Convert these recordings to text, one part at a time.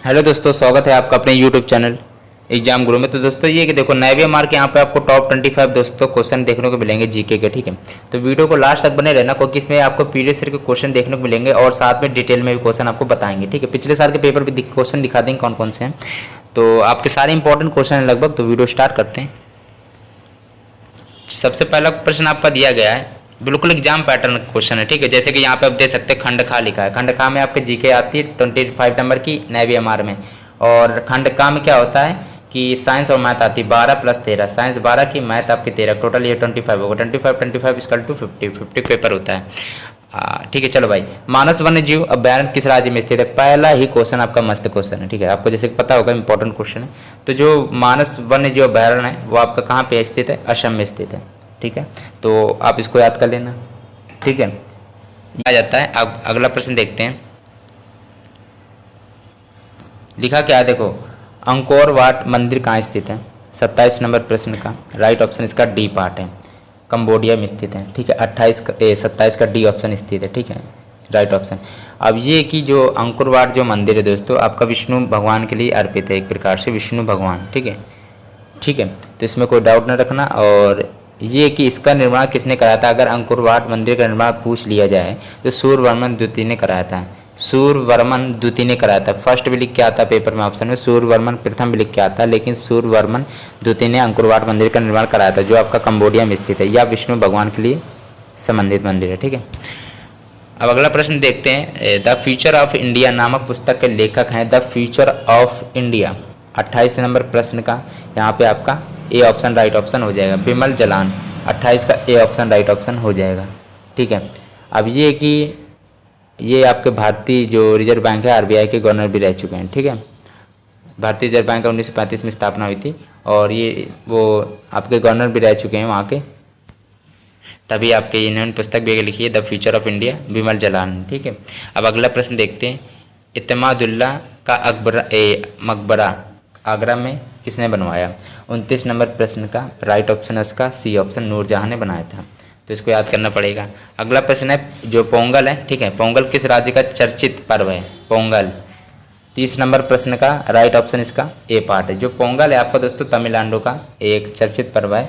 Hello दोस्तों, स्वागत है आपका अपने यूट्यूब चैनल एग्जाम गुरु में। तो दोस्तों ये कि देखो नैवे मार्क के यहाँ पे आपको टॉप 25 दोस्तों क्वेश्चन देखने को मिलेंगे जीके के। ठीक है, तो वीडियो को लास्ट तक बने रहना क्योंकि इसमें आपको प्रीवियस ईयर के क्वेश्चन देखने को मिलेंगे और साथ में डिटेल में भी क्वेश्चन आपको बताएंगे। ठीक है, पिछले साल के पेपर भी क्वेश्चन दिखा देंगे कौन कौन से हैं। तो आपके सारे इंपॉर्टेंट क्वेश्चन हैं लगभग। तो वीडियो स्टार्ट करते हैं। सबसे पहला प्रश्न आपका दिया गया है, बिल्कुल एग्जाम पैटर्न क्वेश्चन है। ठीक है, जैसे कि यहाँ पे आप देख सकते हैं खंड खा लिखा है। खंड खा में आपके जीके आती है 25 नंबर की नैवी एमआर में, और खंड का में क्या होता है कि साइंस और मैथ आती है 12 + 13, साइंस 12 की मैथ आपकी 13, टोटल ये 25 होगा। 25 = 50 पेपर होता है। ठीक है, चलो भाई, मानस वन्य जीव अभ्यारण्य किस राज्य में स्थित है? पहला ही क्वेश्चन आपका मस्त क्वेश्चन है। ठीक है, आपको जैसे पता होगा इंपॉर्टेंट क्वेश्चन है। तो जो मानस वन्य जीव अभ्यारण्य है वो आपका कहाँ पे स्थित है? असम में स्थित है। ठीक है, तो आप इसको याद कर लेना। ठीक है, आ जाता है। अब अगला प्रश्न देखते हैं। लिखा क्या है देखो, अंकोर वाट मंदिर कहाँ स्थित है? 27 नंबर प्रश्न का राइट ऑप्शन इसका डी पार्ट है, कंबोडिया में स्थित है। ठीक है, 27 का डी ऑप्शन स्थित है। ठीक है, राइट ऑप्शन। अब ये कि जो अंकुर वाट जो मंदिर है दोस्तों आपका विष्णु भगवान के लिए अर्पित है, एक प्रकार से विष्णु भगवान। ठीक है, ठीक है, तो इसमें कोई डाउट ना रखना। और ये कि इसका निर्माण किसने कराया था? अगर अंकुर वाट मंदिर का निर्माण पूछ लिया जाए तो सूर्यवर्मन द्वितीय ने कराया था। सूर्यवर्मन द्वितीय ने कराया था। फर्स्ट भी लिख के आता पेपर में ऑप्शन में, सूर्यवर्मन प्रथम भी लिख के आता, लेकिन सूर्यवर्मन द्वितीय ने अंकुर वाट मंदिर का निर्माण कराया था, जो आपका कंबोडिया में स्थित है। या विष्णु भगवान के लिए संबंधित मंदिर है। ठीक है, अब अगला प्रश्न देखते हैं। द फ्यूचर ऑफ इंडिया नामक पुस्तक के लेखक हैं। The future of India 28 number प्रश्न का यहाँ पे आपका ए ऑप्शन राइट ऑप्शन हो जाएगा, बिमल जलान। 28 का ए ऑप्शन राइट ऑप्शन हो जाएगा। ठीक है, अब ये कि ये आपके भारतीय जो रिजर्व बैंक है आरबीआई के गवर्नर भी रह चुके हैं। ठीक है, भारतीय रिजर्व बैंक का 1935 में स्थापना हुई थी और ये वो आपके गवर्नर भी रह चुके हैं वहाँ के, तभी आपके इन्होंने पुस्तक भी लिखी है the future of India, Bimal Jalan. ठीक है, अब अगला प्रश्न देखते हैं। इत्तेमादुल्ला का मकबरा आगरा में किसने बनवाया? 29 नंबर प्रश्न का राइट ऑप्शन है उसका सी ऑप्शन, नूरजहां ने बनाया था। तो इसको याद करना पड़ेगा। अगला प्रश्न है जो पोंगल है। ठीक है, पोंगल किस राज्य का चर्चित पर्व है? पोंगल 30 नंबर प्रश्न का राइट ऑप्शन इसका ए पार्ट है। जो पोंगल है आपका दोस्तों तमिलनाडु का एक चर्चित पर्व है।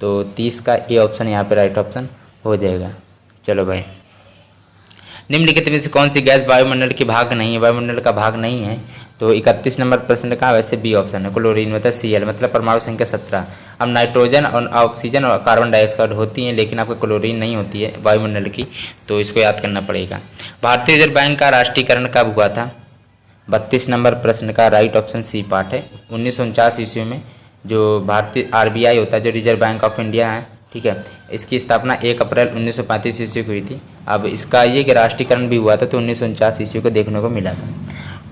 तो 30 का ए ऑप्शन यहाँ पे राइट ऑप्शन हो जाएगा। चलो भाई, निम्नलिखित में से कौन सी गैस वायुमंडल की भाग नहीं है? वायुमंडल का भाग नहीं है। तो 31 नंबर प्रश्न का वैसे बी ऑप्शन है, क्लोरीन मतलब Cl, मतलब परमाणु संख्या 17। अब नाइट्रोजन और ऑक्सीजन और कार्बन डाइऑक्साइड होती हैं, लेकिन आपको क्लोरीन नहीं होती है वायुमंडल की, तो इसको याद करना पड़ेगा। भारतीय रिजर्व बैंक का राष्ट्रीयकरण कब हुआ था? 32 नंबर प्रश्न का राइट ऑप्शन सी पार्ट है। 1949 ईस्वी में जो भारतीय आरबीआई होता है, जो रिजर्व बैंक ऑफ इंडिया है, ठीक है, इसकी स्थापना 1 अप्रैल 1935 ईस्वी को हुई थी। अब इसका ये कि राष्ट्रीयकरण भी हुआ था तो 1949 ईस्वी को देखने को मिला था।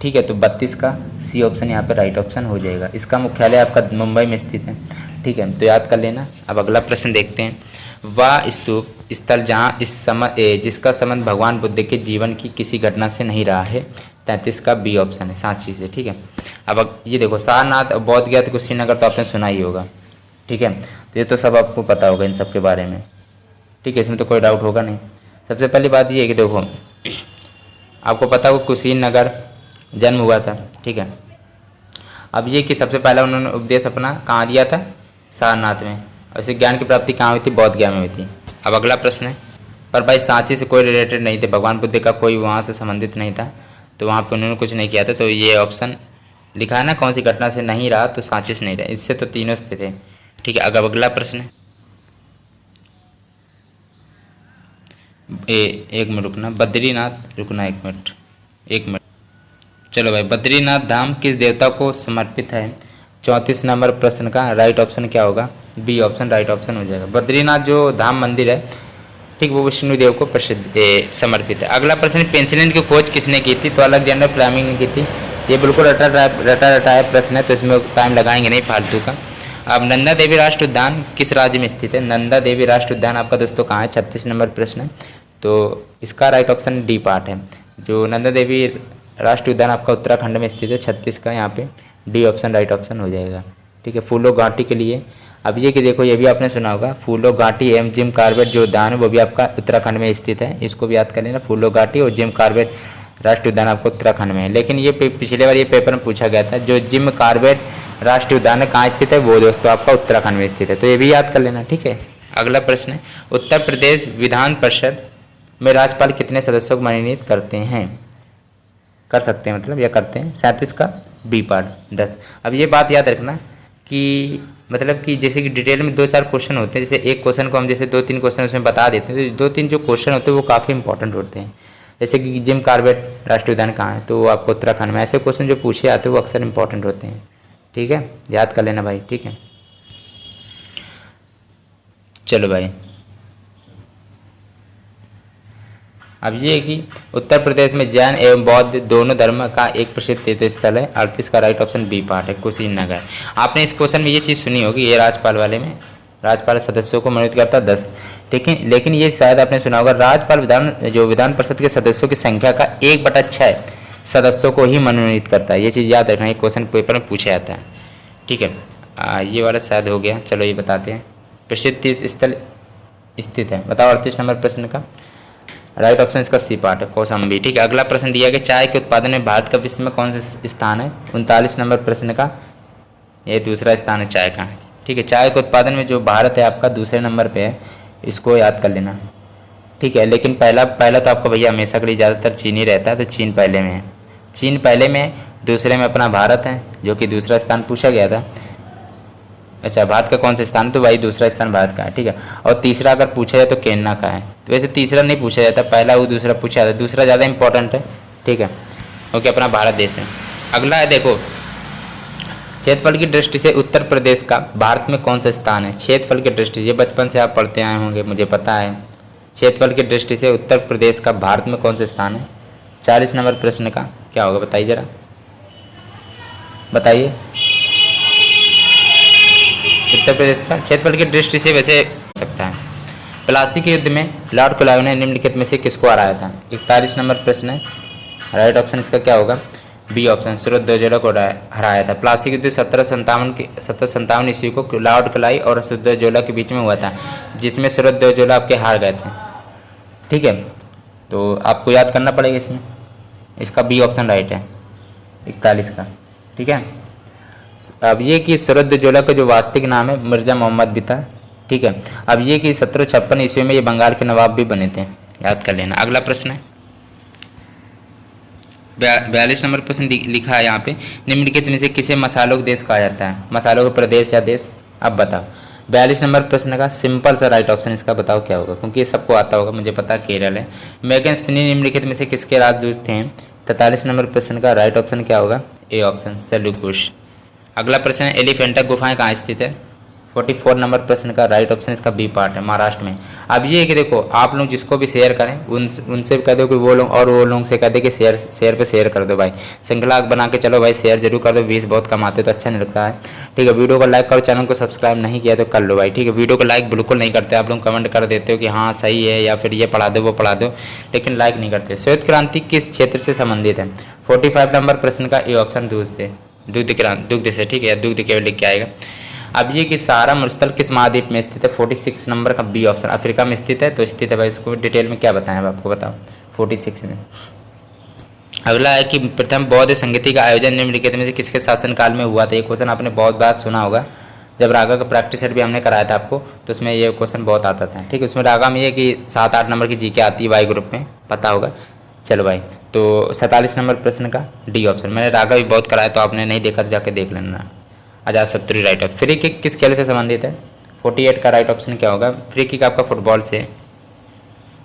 ठीक है, तो 32 का सी ऑप्शन यहाँ पे राइट ऑप्शन हो जाएगा। इसका मुख्यालय आपका मुंबई में स्थित है। ठीक है, तो याद कर लेना। अब अगला प्रश्न देखते हैं। वह स्तूप स्थल जहाँ जिसका संबंध भगवान बुद्ध के जीवन की किसी घटना से नहीं रहा है? 33 का बी ऑप्शन है, सांची से। ठीक है, अब ये देखो सारनाथ और बौद्ध गया तो कुशीनगर तो आपने सुना ही होगा। ठीक है, तो ये तो सब आपको पता होगा इन सब के बारे में। ठीक है, इसमें तो कोई डाउट होगा नहीं। सबसे पहली बात ये है कि देखो आपको पता हो कुशीनगर जन्म हुआ था। ठीक है, अब ये कि सबसे पहला उन्होंने उपदेश अपना कहाँ दिया था? सारनाथ में। और इसे ज्ञान की प्राप्ति कहाँ हुई थी? बौद्ध गया में हुई थी। अब अगला प्रश्न है, पर भाई सांची से कोई रिलेटेड नहीं थे, भगवान बुद्ध का कोई वहाँ से संबंधित नहीं था, तो वहाँ पर उन्होंने कुछ नहीं किया था। तो ये ऑप्शन लिखा है ना, कौन सी घटना से नहीं रहा? तो सांची से नहीं रहा, इससे तो तीनों से थे। ठीक है, अगर अगला प्रश्न है, एक मिनट रुकना, बद्रीनाथ रुकना, एक मिनट। चलो भाई, बद्रीनाथ धाम किस देवता को समर्पित है? 34 नंबर प्रश्न का राइट ऑप्शन क्या होगा? बी ऑप्शन राइट ऑप्शन हो जाएगा। बद्रीनाथ जो धाम मंदिर है, ठीक, वो विष्णु देव को समर्पित है। अगला प्रश्न, पेंसिलिन की खोज किसने की थी? तो अलेक्जेंडर फ्लेमिंग ने की थी। ये बिल्कुल रटा रटाया प्रश्न है, तो इसमें टाइम लगाएंगे नहीं फालतू का। अब नंदा देवी राष्ट्रीय उद्यान किस राज्य में स्थित है? नंदा देवी राष्ट्रीय उद्यान आपका दोस्तों कहाँ है? 36 नंबर प्रश्न है, तो इसका राइट ऑप्शन डी पार्ट है। जो नंदा देवी राष्ट्रीय उद्यान आपका उत्तराखंड में स्थित है, 36 का यहाँ पे डी ऑप्शन राइट ऑप्शन हो जाएगा। ठीक है, फूलो घाटी के लिए अब ये कि देखो ये भी आपने सुना होगा, फूलो घाटी एवं जिम कार्बेट जो उद्यान है वो भी आपका उत्तराखंड में स्थित है, इसको भी याद कर लेना। फूलो घाटी और जिम कार्बेट राष्ट्रीय उद्यान आपको उत्तराखंड में है। लेकिन ये पिछले बार ये पेपर में पूछा गया था, जो जिम कॉर्बेट राष्ट्रीय उद्यान कहाँ स्थित है, वो दोस्तों आपका उत्तराखंड में स्थित है, तो ये भी याद कर लेना, ठीक है। अगला प्रश्न है, उत्तर प्रदेश विधान परिषद में राज्यपाल कितने सदस्यों को मनोनीत करते हैं, कर सकते हैं मतलब, या करते हैं? 37 का बी पार्ट 10। अब ये बात याद रखना कि मतलब कि जैसे कि डिटेल में 2-4 क्वेश्चन होते हैं, जैसे एक क्वेश्चन को हम जैसे 2-3 क्वेश्चन उसमें बता देते हैं, तो 2-3 जो क्वेश्चन होते हैं वो काफ़ी इंपॉर्टेंट होते हैं। जैसे कि जिम कॉर्बेट राष्ट्रीय उद्यान कहाँ है, तो वो आपको उत्तराखंड में। ऐसे क्वेश्चन जो पूछे आते हैं वो अक्सर इंपॉर्टेंट होते हैं, ठीक है, याद कर लेना भाई, ठीक है। चलो भाई, अब ये है कि उत्तर प्रदेश में जैन एवं बौद्ध दोनों धर्म का एक प्रसिद्ध तीर्थ स्थल है। 38 का राइट ऑप्शन बी पार्ट है, कुशीनगर। आपने इस क्वेश्चन में ये चीज़ सुनी होगी, ये राज्यपाल वाले में राज्यपाल सदस्यों को मनोनीत करता 10, ठीक है। लेकिन ये शायद आपने सुना होगा, राज्यपाल विधान परिषद के सदस्यों की संख्या का 1/6 सदस्यों को ही मनोनीत करता है। ये चीज़ याद रखना, ये क्वेश्चन पेपर में पूछा जाता है, ठीक है। ये वाला शायद हो गया, चलो ये बताते हैं। प्रसिद्ध तीर्थ स्थल स्थित है, बताओ 38 नंबर प्रश्न का राइट ऑप्शन इसका सी पार्ट है, कौशाम्बी, ठीक है। अगला प्रश्न दिया गया, चाय के उत्पादन में भारत का विश्व में कौन सा स्थान है? 39 नंबर प्रश्न का ये दूसरा स्थान है चाय का, ठीक है। चाय के उत्पादन में जो भारत है आपका दूसरे नंबर पे है, इसको याद कर लेना, ठीक है। लेकिन पहला तो आपका भैया हमेशा के लिए ज़्यादातर चीन ही रहता है, तो चीन पहले में है, चीन पहले में है। दूसरे में अपना भारत है, जो कि दूसरा स्थान पूछा गया था। अच्छा, भारत का कौन सा स्थान, तो भाई दूसरा स्थान भारत का है, ठीक है। और तीसरा अगर पूछा जाए तो केन्या का है, तो वैसे तीसरा नहीं पूछा जाता, पहला वो दूसरा पूछा जाता है, दूसरा ज़्यादा इंपॉर्टेंट है, ठीक है, क्योंकि अपना भारत देश है। अगला है देखो, क्षेत्रफल की दृष्टि से उत्तर प्रदेश का भारत में कौन सा स्थान है? क्षेत्रफल की दृष्टि, ये बचपन से आप पढ़ते आए होंगे, मुझे पता है। क्षेत्रफल की दृष्टि से उत्तर प्रदेश का भारत में कौन सा स्थान है? 40 नंबर प्रश्न का क्या होगा, बताइए ज़रा, बताइए। उत्तर प्रदेश का क्षेत्रफल की दृष्टि से वैसे सकता है। प्लासी के युद्ध में लॉर्ड क्लाइव ने निम्नलिखित में से किसको हराया था? 41 नंबर प्रश्न है, राइट ऑप्शन इसका क्या होगा? बी ऑप्शन, सूरजध्वजा को हराया था। प्लासी के युद्ध 1757 ईस्वी को लॉर्ड क्लाइव और सूरजध्वजा के बीच में हुआ था, जिसमें सूरजध्वजा आपके हार गए थे, ठीक है। तो आपको याद करना पड़ेगा इसमें, इसका बी ऑप्शन राइट है 41 का, ठीक है। अब ये कि सूरजध्वजा का जो वास्तविक नाम है मिर्ज़ा मोहम्मद भी था, ठीक है। अब ये कि 1756 ईस्वी में ये बंगाल के नवाब भी बने थे, याद कर लेना। अगला प्रश्न है 42 नंबर प्रश्न लिखा है यहाँ पे, निम्नलिखित में से किसे मसालों का देश कहा जाता है? मसालों का प्रदेश या देश, अब बताओ। 42 नंबर प्रश्न का सिंपल सा राइट ऑप्शन इसका बताओ क्या होगा, क्योंकि ये सबको आता होगा, मुझे पता केरल है। मैगस्थनी निम्नलिखित में से किसके राजदूत थे? 43 नंबर प्रश्न का राइट ऑप्शन क्या होगा? A option, Seleucus. अगला प्रश्न है, एलिफेंटा गुफाएं कहाँ स्थित है? 44 नंबर प्रश्न का राइट ऑप्शन इसका बी पार्ट है, महाराष्ट्र में। अब ये है कि देखो, आप लोग जिसको भी शेयर करें उनसे कह दो कि वो लोग से कह दे कि शेयर पे शेयर कर दो भाई, श्रृंखला बना के चलो भाई, शेयर जरूर कर दो, व्यूज बहुत कम आते तो अच्छा नहीं लगता है, ठीक है। वीडियो को लाइक करो, चैनल को सब्सक्राइब नहीं किया तो कर लो भाई, ठीक है। वीडियो को लाइक बिल्कुल नहीं करते आप लोग, कमेंट कर देते हो कि हाँ सही है या फिर ये पढ़ा दो वो पढ़ा दो, लेकिन लाइक नहीं करते। श्वेत क्रांति किस क्षेत्र से संबंधित है? 45 नंबर प्रश्न का ए ऑप्शन, दुग्ध से, ठीक है, दुग्ध केवल लिख के आएगा। अब ये कि सहारा मरुस्थल किस महाद्वीप में स्थित है? 46 नंबर का बी ऑप्शन, अफ्रीका में स्थित है, तो स्थित है भाई, इसको डिटेल में क्या बताएं अब आपको, बताओ 46 में। अगला है कि प्रथम बौद्ध संगीति का आयोजन निम्नलिखित में से किसके शासनकाल में हुआ था? ये क्वेश्चन आपने बहुत बार सुना होगा, जब रागा का प्रैक्टिस सेट भी हमने कराया था आपको, तो उसमें ये क्वेश्चन बहुत आता था, ठीक है। उसमें रागा में ये कि 7-8 नंबर की जीके आती है वाई ग्रुप में, पता होगा। चलो भाई, तो 47 नंबर प्रश्न का डी ऑप्शन, मैंने रागा भी बहुत कराया, तो आपने नहीं देखा तो जाके देख लेना। Ajatashatru right option. Free kick किस खेल से संबंधित है? 48 का राइट ऑप्शन क्या होगा? फ्री किक आपका फुटबॉल से।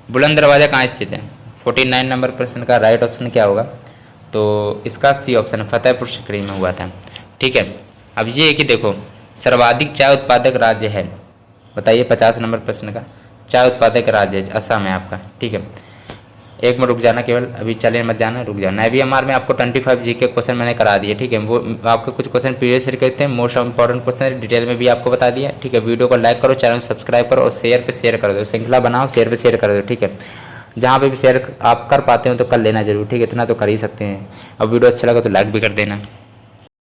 बुलंद दरवाज़ा कहाँ स्थित है? 49 नंबर प्रश्न का राइट ऑप्शन क्या होगा? तो इसका सी ऑप्शन, फतेहपुर सीकरी में हुआ था, ठीक है। अब ये है कि देखो, सर्वाधिक चाय उत्पादक राज्य है, बताइए 50 नंबर प्रश्न का चाय उत्पादक राज्य असम है आपका, ठीक है। एक में रुक जाना, केवल अभी चले मत जाना, रुक जाना। IBMR में आपको 25 जी के क्वेश्चन मैंने करा दिए, ठीक है। वो आपके कुछ क्वेश्चन प्रीवियस ईयर के थे, मोस्ट इंपॉर्टेंट क्वेश्चन डिटेल में भी आपको बता दिया, ठीक है। वीडियो को लाइक करो, चैनल सब्सक्राइब करो और शेयर पे शेयर कर दो, श्रृंखला बनाओ, शेयर पे शेयर कर दो, ठीक है। जहाँ पे भी शेयर आप कर पाते हो तो कर लेना जरूर, ठीक है, इतना तो कर ही सकते हैं। अब वीडियो अच्छा लगा तो लाइक भी कर देना।